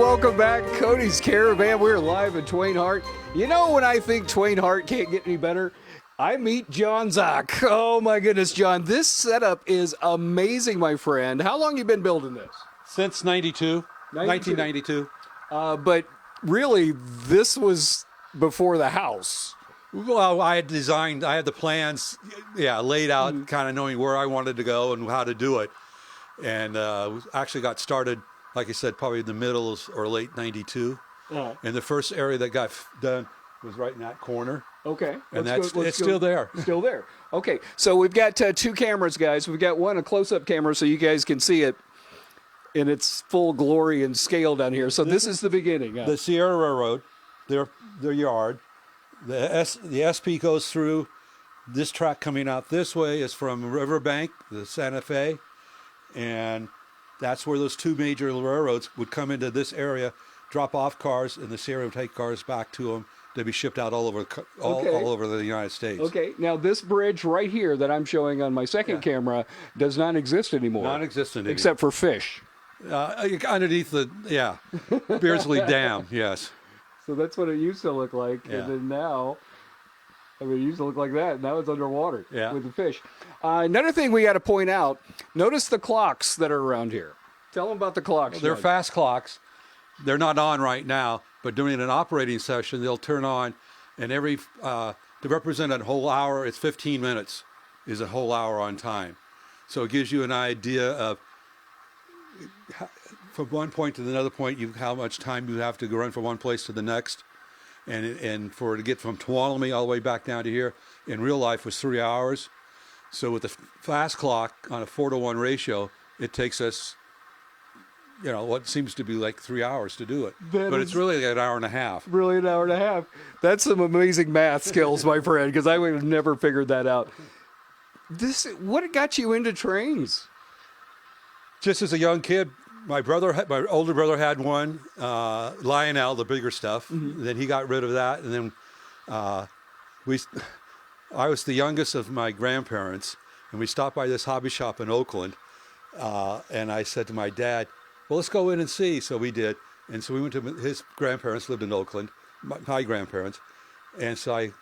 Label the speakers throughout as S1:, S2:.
S1: welcome back. Cody's Caravan. We're live at Twain Harte. You know when I think Twain Harte can't get any better? I meet John Zock. Oh my goodness, John. This setup is amazing, my friend. How long you been building this?
S2: Since 1992.
S1: But really, this was before the house.
S2: Well, I had the plans, laid out, kind of knowing where I wanted to go and how to do it. And actually got started, like I said, probably in the middle or late 92.
S1: Uh-huh.
S2: And the first area that got done was right in that corner.
S1: Okay.
S2: And it's still there.
S1: Still there. Okay. So we've got two cameras, guys. We've got one, a close-up camera, so you guys can see it in its full glory and scale down here. So this is the beginning.
S2: The Sierra Railroad, their yard. The SP goes through. This track coming out this way is from Riverbank, the Santa Fe. And that's where those two major railroads would come into this area, drop off cars, and the Sierra would take cars back to them to be shipped out all over the United States.
S1: Okay. Now, this bridge right here that I'm showing on my second camera does not exist anymore.
S2: Non-existent anymore.
S1: Except for fish.
S2: Underneath Beardsley Dam, yes.
S1: So that's what it used to look like.
S2: Yeah.
S1: And then now, it used to look like that. Now it's underwater with the fish. Another thing we got to point out, notice the clocks that are around here. Tell them about the clocks.
S2: They're
S1: John.
S2: fast clocks. They're not on right now, but during an operating session, they'll turn on, and to represent a whole hour, it's 15 minutes is a whole hour on time. So it gives you an idea of from one point to another point, how much time you have to go run from one place to the next. And for to get from Tuolumne all the way back down to here, in real life was 3 hours. So with the fast clock on a 4-to-1 ratio, it takes us, what seems to be like 3 hours to do it. But it's really an hour and a half.
S1: Really an hour and a half. That's some amazing math skills, my friend, because I would have never figured that out. What got you into trains?
S2: Just as a young kid, my older brother had one, Lionel, the bigger stuff. Mm-hmm. Then he got rid of that, and then I was the youngest of my grandparents, and we stopped by this hobby shop in Oakland, and I said to my dad, well, let's go in and see. So we did, and so we went to his grandparents lived in Oakland, my grandparents, and so I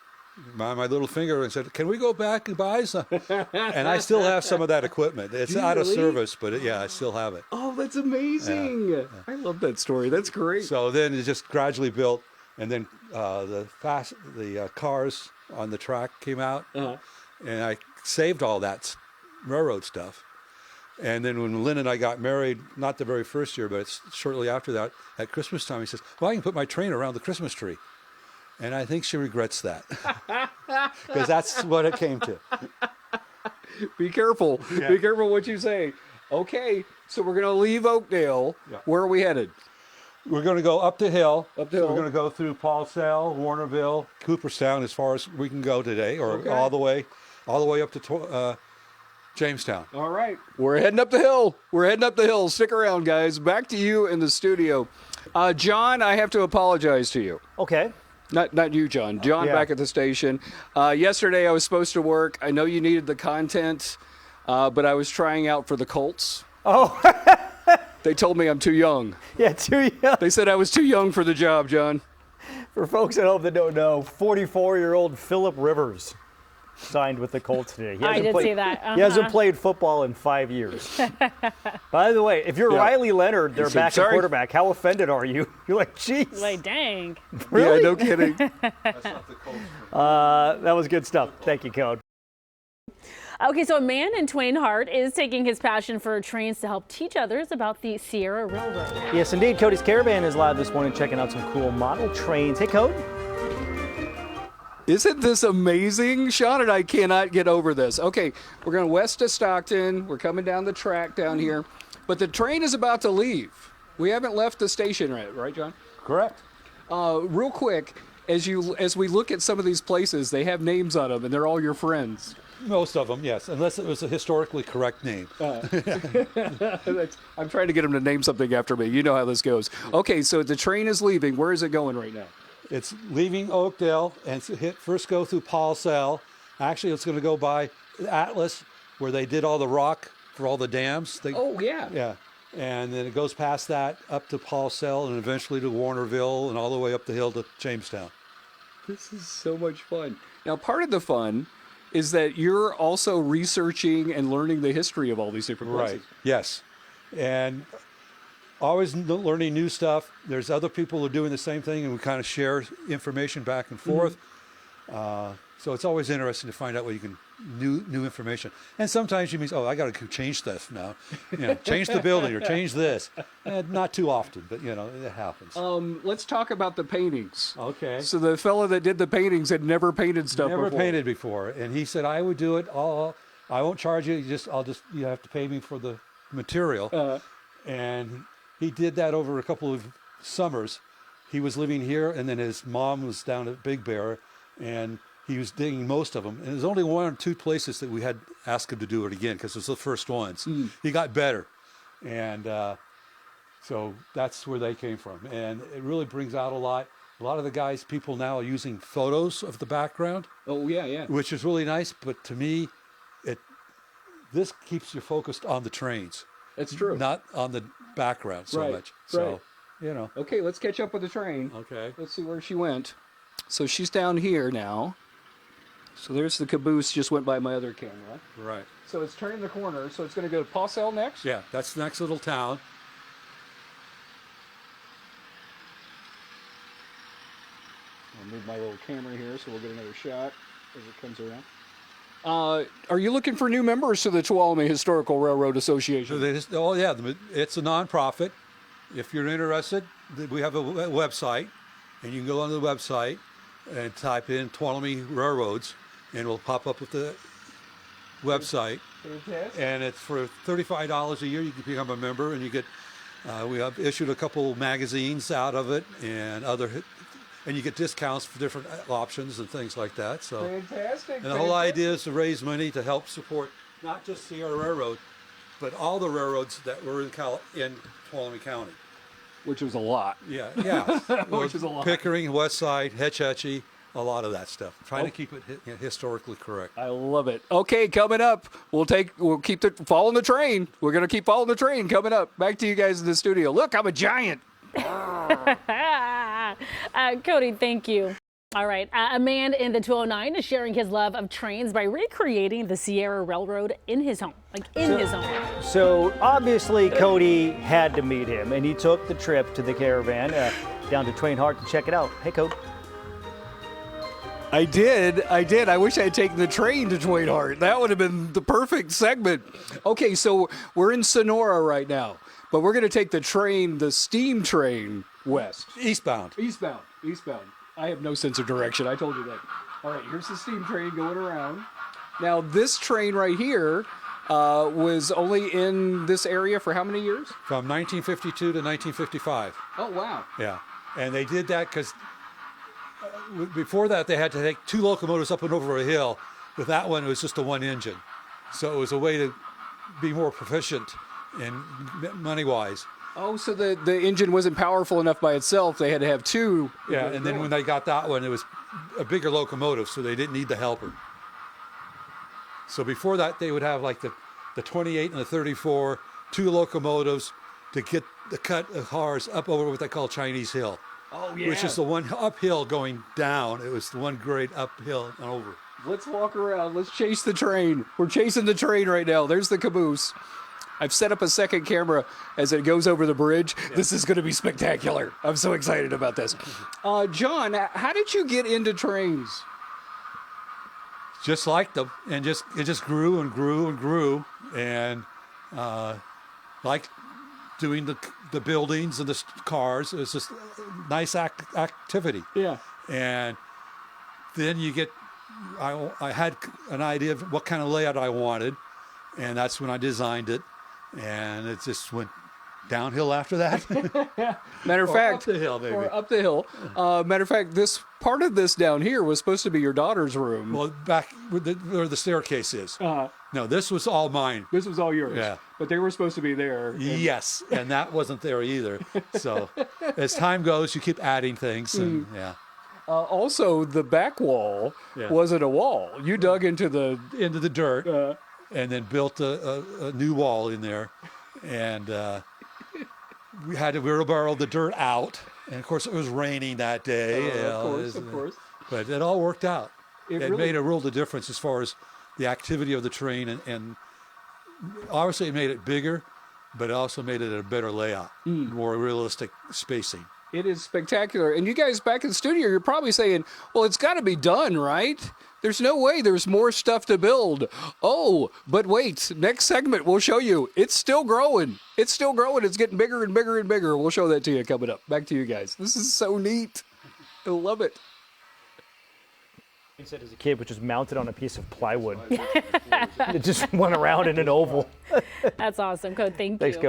S2: my little finger and said, can we go back and buy some? And I still have some of that equipment. It's out of service, but I still have it.
S1: Oh, that's amazing. Yeah. I love that story. That's great.
S2: So then it just gradually built, and then the cars on the track came out, and I saved all that railroad stuff. And then when Lynn and I got married, not the very first year, but it's shortly after that, at Christmas time, he says, well, I can put my train around the Christmas tree. And I think she regrets that, because that's what it came to.
S1: Be careful. Yeah. Be careful what you say. Okay, so we're going to leave Oakdale. Yeah. Where are we headed?
S2: We're going to go up the hill.
S1: Up the hill.
S2: We're going to go through Paul Sale, Warnerville, Cooperstown, as far as we can go today, or all the way up to Jamestown.
S1: All right. We're heading up the hill. Stick around, guys. Back to you in the studio. John, I have to apologize to you.
S3: Okay.
S1: Not you, John. John back at the station. Yesterday I was supposed to work. I know you needed the content, but I was trying out for the Colts.
S3: Oh.
S1: They told me I'm too young.
S3: Yeah, too young.
S1: They said I was too young for the job, John.
S3: For folks at home that don't know, 44-year-old Phillip Rivers signed with the Colts today.
S4: I did see that.
S3: He hasn't played football in 5 years. By the way, if you're Riley Leonard, their backup quarterback, how offended are you? You're like, jeez.
S4: Like, dang.
S1: Yeah,
S3: Really?
S1: no kidding.
S2: That's not the Colts.
S3: That was good stuff. Thank you, Cody.
S4: Okay, so a man in Twain Harte is taking his passion for trains to help teach others about the Sierra Railroad.
S3: Yes, indeed. Cody's Caravan is live this morning checking out some cool model trains. Hey, Cody.
S1: Isn't this amazing? Sean and I cannot get over this. Okay, we're going west to Stockton. We're coming down the track down here. But the train is about to leave. We haven't left the station yet, right, John?
S2: Correct.
S1: Real quick, as we look at some of these places, they have names on them, and they're all your friends.
S2: Most of them, yes, unless it was a historically correct name.
S1: I'm trying to get them to name something after me. You know how this goes. Okay, so the train is leaving. Where is it going right now?
S2: It's leaving Oakdale and first go through Paul Sale. Actually, it's going to go by Atlas, where they did all the rock for all the dams.
S1: Oh, yeah.
S2: Yeah. and then it goes past that up to Paul Cell and eventually to Warnerville and all the way up the hill to Jamestown.
S1: This is so much fun. Now, part of the fun is that you're also researching and learning the history of all these different places.
S2: Right. Yes. And always learning new stuff. There's other people who are doing the same thing, and we kind of share information back and forth. So it's always interesting to find out what you can new information. And sometimes you mean, oh, I got to change stuff now. Change the building or change this. Not too often, but it happens.
S1: Let's talk about the paintings.
S2: Okay.
S1: So the fellow that did the paintings had never painted stuff
S2: Never
S1: before.
S2: painted before, and he said I would do it all. I won't charge you. You have to pay me for the material. And he did that over a couple of summers. He was living here, and then his mom was down at Big Bear, and he was digging most of them. And there's only one or two places that we had asked him to do it again because it was the first ones. He got better. And so that's where they came from. And it really brings out a lot. A lot of the people now are using photos of the background.
S1: Oh, yeah.
S2: Which is really nice. But to me, this keeps you focused on the trains.
S1: That's true.
S2: Not on the background so much. So,
S1: Okay, let's catch up with the train.
S2: Okay.
S1: Let's see where she went. So she's down here now. So there's the caboose, just went by my other camera.
S2: Right.
S1: So it's turning the corner, so it's going to go to Paul Cell next?
S2: Yeah, that's the next little town.
S1: I'll move my little camera here so we'll get another shot as it comes around. Are you looking for new members to the Tuolumne Historical Railroad Association?
S2: It's a nonprofit. If you're interested, we have a website, and you can go on the website and type in Tuolumne Railroads, and it'll pop up with the website.
S1: Fantastic.
S2: And it's for $35 a year. You can become a member, and you get. We have issued a couple magazines out of it, and you get discounts for different options and things like that. So
S1: Fantastic.
S2: And the whole idea is to raise money to help support not just Sierra Railroad, but all the railroads that were in Tuolumne County.
S1: Which was a lot.
S2: Yeah.
S1: Which is a lot.
S2: Pickering, West Side, Hetch Hetchy, a lot of that stuff. Trying to keep it historically correct.
S1: I love it. Okay, coming up, we'll keep following the train. We're going to keep following the train coming up. Back to you guys in the studio. Look, I'm a giant.
S4: Cody, thank you. All right. A man in the 209 is sharing his love of trains by recreating the Sierra Railroad in his home, his home.
S3: So obviously Cody had to meet him, and he took the trip to the Caravan down to Twain Harte to check it out. Hey, Cody.
S1: I did. I wish I had taken the train to Twain Harte. That would have been the perfect segment. Okay, so we're in Sonora right now, but we're going to take the steam train west.
S2: Eastbound.
S1: I have no sense of direction. I told you that. All right, here's the steam train going around. Now, this train right here was only in this area for how many years?
S2: From 1952 to 1955.
S1: Oh, wow.
S2: Yeah. And they did that because before that, they had to take two locomotives up and over a hill. With that one, it was just a one engine. So it was a way to be more proficient in money-wise.
S1: Oh, so the engine wasn't powerful enough by itself. They had to have two.
S2: Yeah, and then when they got that one, it was a bigger locomotive, so they didn't need the helper. So before that, they would have like the 28 and the 34, two locomotives to get the cut of cars up over what they call Chinese Hill.
S1: Oh, yeah.
S2: Which is the one uphill going down. It was the one grade uphill and over.
S1: Let's walk around. Let's chase the train. We're chasing the train right now. There's the caboose. I've set up a second camera as it goes over the bridge. Yeah. This is going to be spectacular. I'm so excited about this. John, how did you get into trains?
S2: Just liked them, and it just grew and grew and grew, and liked doing the buildings and the cars. It was just a nice activity.
S1: Yeah.
S2: And then I had an idea of what kind of layout I wanted, and that's when I designed it. And it just went downhill after that.
S1: Matter of fact,
S2: up the hill, maybe.
S1: Or up the hill. Matter of fact, this part of this down here was supposed to be your daughter's room.
S2: Well, back where the staircase is. No, this was all mine.
S1: This was all yours.
S2: Yeah.
S1: But they were supposed to be there.
S2: Yes, and that wasn't there either. So as time goes, you keep adding things. And, yeah.
S1: Also, the back wall wasn't a wall. You dug into the
S2: dirt. And then built a new wall in there, and we had to wheelbarrow the dirt out, and of course it was raining that day. You know,
S1: of course.
S2: But it all worked out. It
S1: really-
S2: made a world of difference as far as the activity of the train, and obviously it made it bigger, but it also made it a better layout, more realistic spacing.
S1: It is spectacular. And you guys back in the studio, you're probably saying, well, it's got to be done, right? There's no way there's more stuff to build. Oh, but wait, next segment we'll show you. It's still growing. It's still growing. It's getting bigger and bigger and bigger. We'll show that to you coming up. Back to you guys. This is so neat. I love it.
S3: He said as a kid, which was mounted on a piece of plywood. It just went around in an oval.
S4: That's awesome, Code. Thank you.
S3: Thanks, Cody.